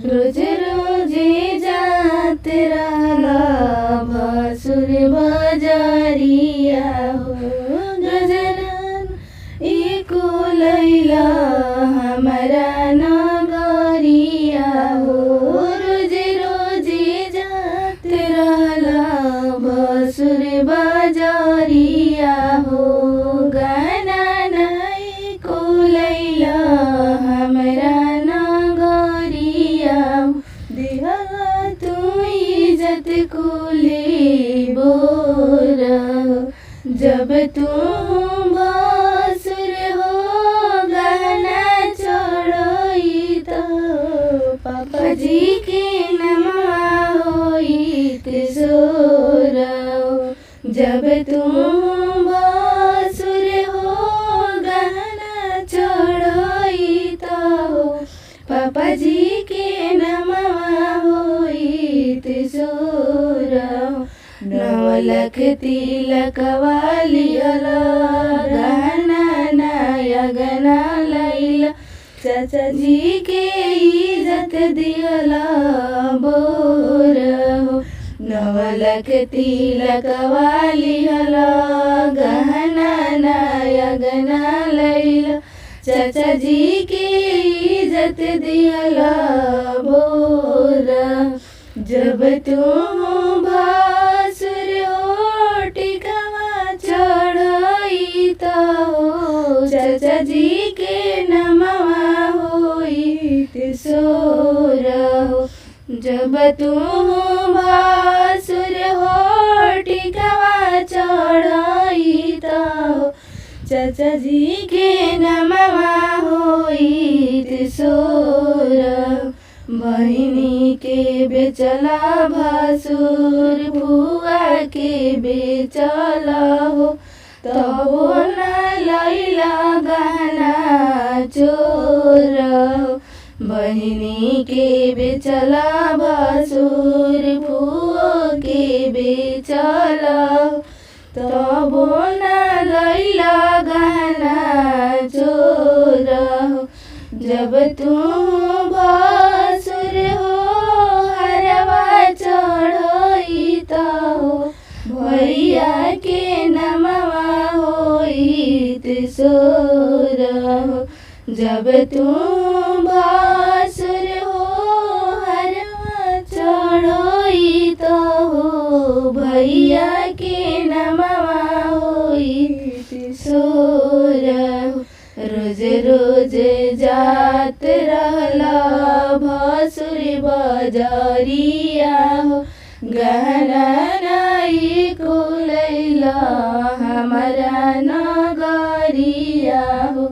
रोज रोज जात रहला भसुर बजरिया हो गजनन एको लैला हमारा नगरिया हो। रोज रोज जात रहला भसुर बजरिया हो गनन एको लैला हमारा दिहला तू इज्जत कुली बोर जब तू भसुर हो गहना छोड़ोई तो पापा जी के नमवा होइत सोर जब तू भसुर हो गहना छोड़ोई तो पापा जी के नमवा होइत सोर। 9 लाख तिलक वालियला गहना नया गना लैला चाचा जी के इज्जत दियला बोर 9 लाख तिलक वालियला गहना नया गना लैला चाचा जी के इज्जत दियला बोर जब तू भसुर हो टिकवा चढ़ई तो चाचा जी के नमवा होइत सोर जब तू भसुर हो टिकवा चढ़ई तो चाचा जी के नमवा होइत सोर। बहिनी के बेचला भसुर भुआ के बेचला हो तबो न लैला गहना चोर बहिनी के बेचला भसुर भुआ के बेचला तबो न लैला गहना चोर जब तू भसुर हो हरवा चढ़ई तो भैया के नमवा होइत सोर जब तू भसुर हो हरवा चढ़ई तो भैया के नमवा होइत सोर। रोज रोज जात रहला भसुर बजरिया हो गहना नाई को लैला हमारा नगरिया हो।